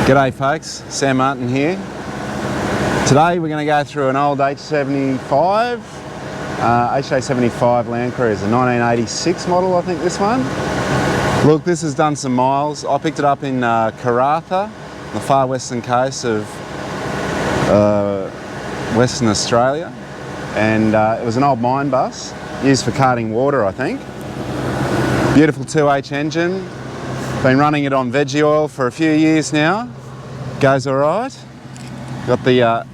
G'day folks, Sam Martin here. Today we're going to go through an old HJ75 Landcruiser, 1986 model I think this one. Look, this has done some miles. I picked it up in Karratha, the far western coast of Western Australia, and it was an old mine bus used for carting water I think. Beautiful 2H engine. Been running it on veggie oil for a few years now. Goes alright. Got the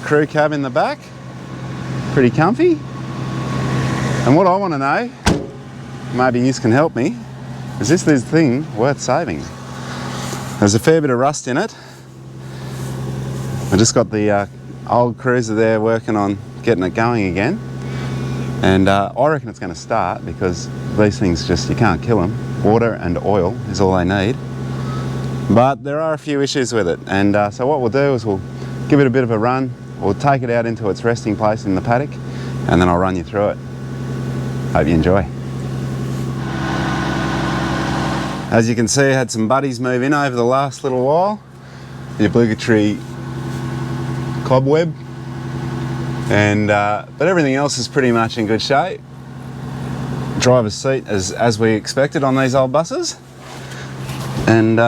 crew cab in the back. Pretty comfy. And what I want to know, maybe you can help me, is this thing worth saving? There's a fair bit of rust in it. I just got the old cruiser there working on getting it going again. And I reckon it's going to start because these things just, you can't kill them. Water and oil is all they need. But there are a few issues with it. And so what we'll do is we'll give it a bit of a run. We'll take it out into its resting place in the paddock and then I'll run you through it. Hope you enjoy. As you can see, I had some buddies move in over the last little while. The obligatory cobweb. And but everything else is pretty much in good shape. Driver's seat as we expected on these old buses. And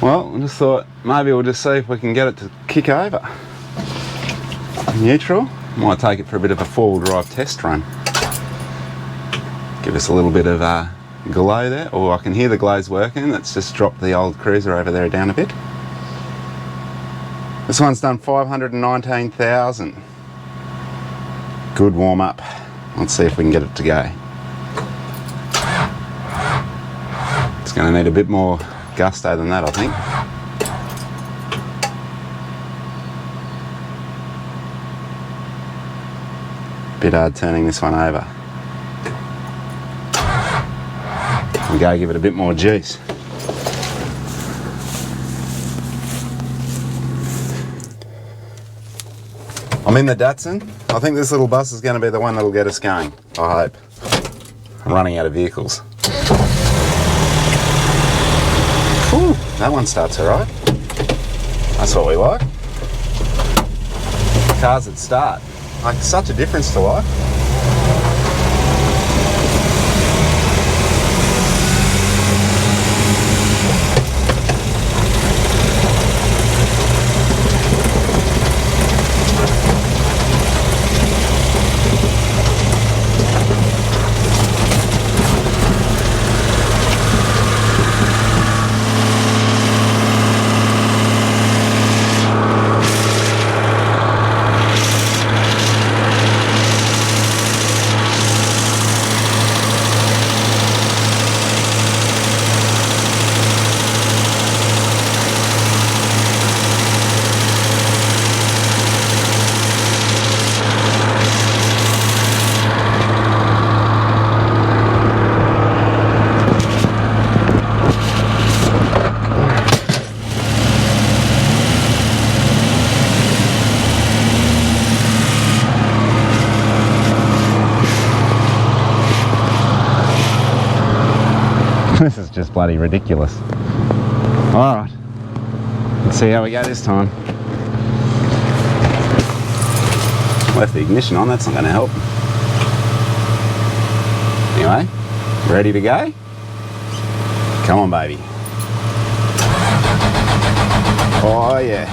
well, I just thought maybe we'll just see if we can get it to kick over. Neutral. Might take it for a bit of a four-wheel drive test run. Give us a little bit of glow there. Oh, I can hear the glows working. Let's just drop the old cruiser over there down a bit. This one's done 519,000. Good warm up. Let's see if we can get it to go. It's going to need a bit more gusto than that, I think. Bit hard turning this one over. We'll go give it a bit more juice. I'm in the Datsun. I think this little bus is going to be the one that'll get us going, I hope. I'm running out of vehicles. Ooh, that one starts alright. That's what we like. Cars that start. Like, such a difference to life. This is just bloody ridiculous. Alright, let's see how we go this time. Left the ignition on, that's not going to help. Anyway, ready to go? Come on, baby. Oh yeah,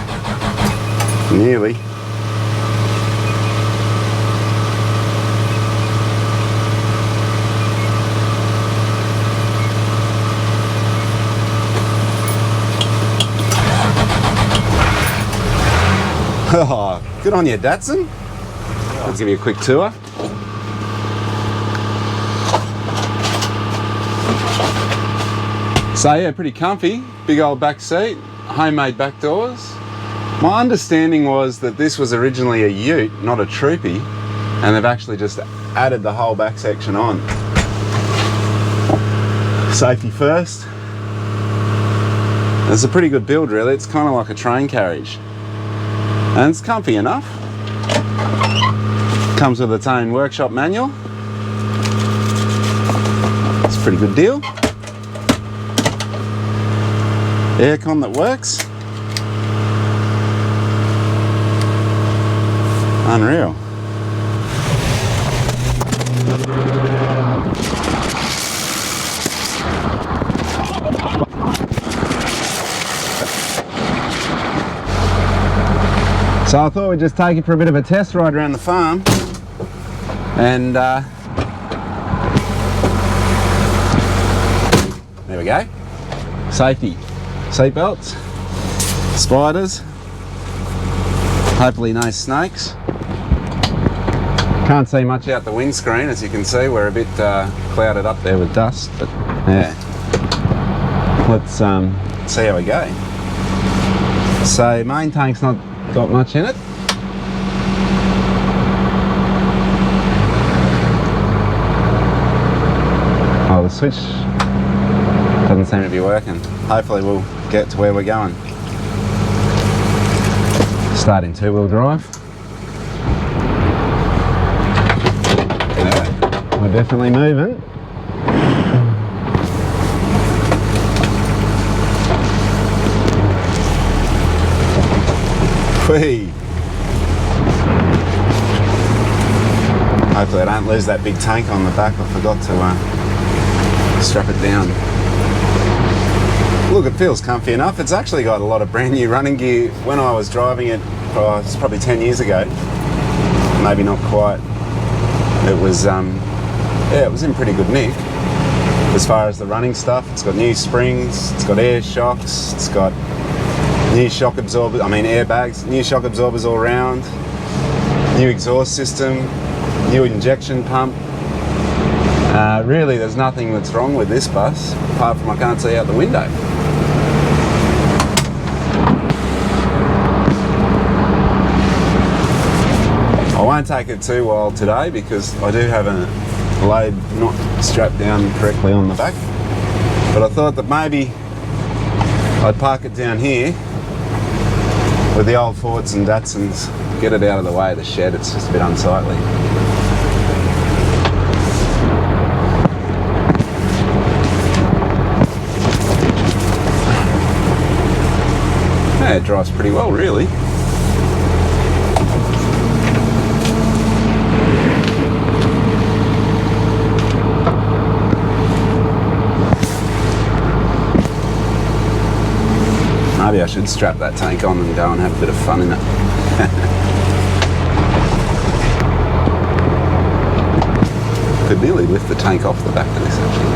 nearly. Oh, good on you, Datsun. Let's give you a quick tour. So yeah, pretty comfy. Big old back seat, homemade back doors. My understanding was that this was originally a ute, not a troopy, and they've actually just added the whole back section on. Safety first. It's a pretty good build really. It's kind of like a train carriage. And it's comfy enough. Comes with its own workshop manual. It's a pretty good deal. aircon that works. Unreal. So I thought we'd just take it for a bit of a test ride around the farm, and there we go. Safety, seat belts, spiders, hopefully no snakes. Can't see much out the windscreen, as you can see. We're a bit clouded up there with dust, but yeah. Let's see how we go. So main tank's not got much in it. Oh, the switch doesn't seem to be working. Hopefully we'll get to where we're going. Starting two-wheel drive. Yeah, we're definitely moving. Whee! Hopefully I don't lose that big tank on the back. I forgot to strap it down. Look, it feels comfy enough. It's actually got a lot of brand new running gear. When I was driving it, it's probably 10 years ago, maybe not quite, it was yeah, it was in pretty good nick as far as the running stuff. It's got new springs, it's got air shocks, it's got new shock absorbers, airbags, new shock absorbers all round, new exhaust system, new injection pump. Really, there's nothing that's wrong with this bus, apart from I can't see out the window. I won't take it too wild today because I do have a load not strapped down correctly on the back. But I thought that maybe I'd park it down here with the old Fords and Datsuns, get it out of the way of the shed. It's just a bit unsightly. Yeah, it drives pretty well, really. Maybe I should strap that tank on and go and have a bit of fun in it. Could nearly lift the tank off the back of this, actually.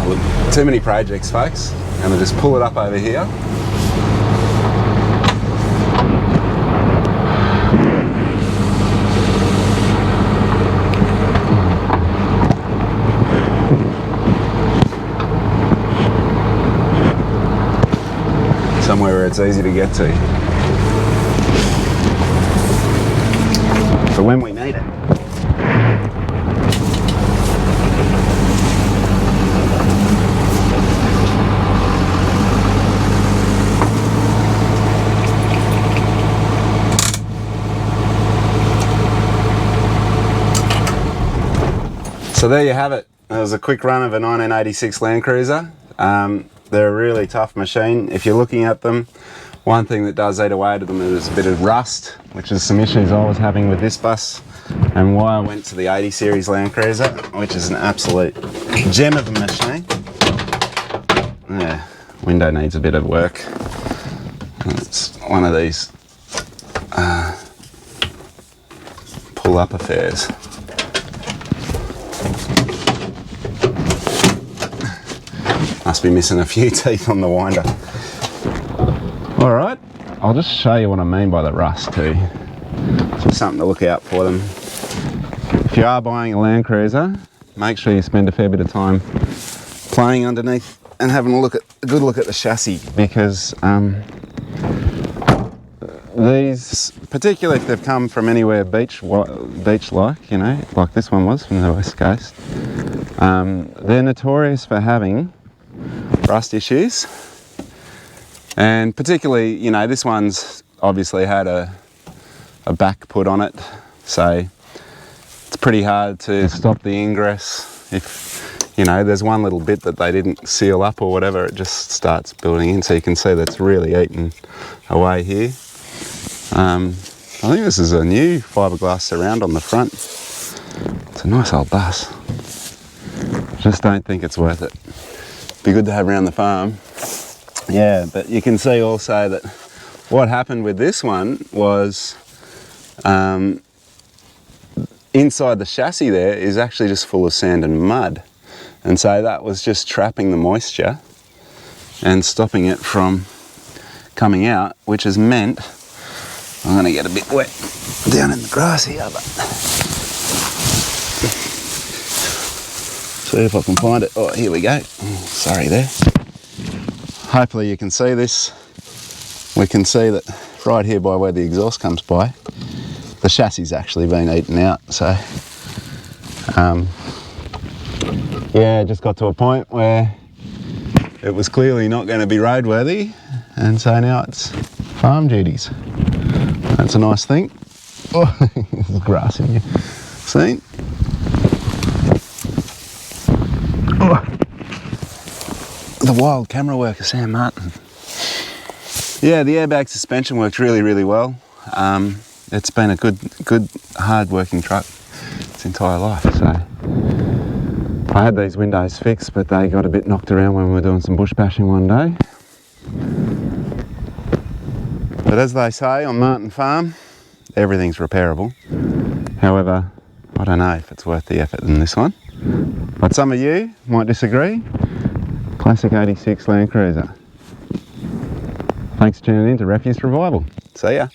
Look, too many projects, folks. I'm gonna just pull it up over here. Somewhere where it's easy to get to for when we need it. So there you have it. It was a quick run of a 1986 Landcruiser. They're a really tough machine. If you're looking at them, one thing that does eat away to them is a bit of rust, which is some issues I was having with this bus, and why I went to the 80 series Landcruiser, which is an absolute gem of a machine. Yeah, window needs a bit of work. It's one of these pull-up affairs. Must be missing a few teeth on the winder. Alright, I'll just show you what I mean by the rust too. Just something to look out for them. If you are buying a Landcruiser, make sure you spend a fair bit of time playing underneath and having a good look at the chassis, because these, particularly if they've come from anywhere beach-like, you know, like this one was from the West Coast, they're notorious for having rust issues, and particularly, you know, this one's obviously had a back put on it, so it's pretty hard to stop the ingress if you know, there's one little bit that they didn't seal up or whatever, it just starts building in. So you can see that's really eaten away here. I think this is a new fiberglass surround on the front. It's a nice old bus. Just don't think it's worth it. Be good to have around the farm. Yeah, but you can see also that what happened with this one was inside the chassis there is actually just full of sand and mud. And so that was just trapping the moisture and stopping it from coming out, which has meant, I'm going to get a bit wet down in the grass here, but see if I can find it. Oh, here we go. Sorry there. Hopefully you can see this. We can see that right here by where the exhaust comes by, the chassis actually been eaten out. So yeah, it just got to a point where it was clearly not going to be roadworthy, and so now it's farm duties. That's a nice thing. Oh, there's grass in here. See? Oh. The wild camera worker, Sam Martin. Yeah, the airbag suspension works really, really well. It's been a good, hard working truck its entire life. So I had these windows fixed, but they got a bit knocked around when we were doing some bush bashing one day. But as they say on Martin Farm, everything's repairable. However, I don't know if it's worth the effort in this one. But some of you might disagree. Classic 86 Landcruiser. Thanks for tuning in to Refuse Revival. See ya.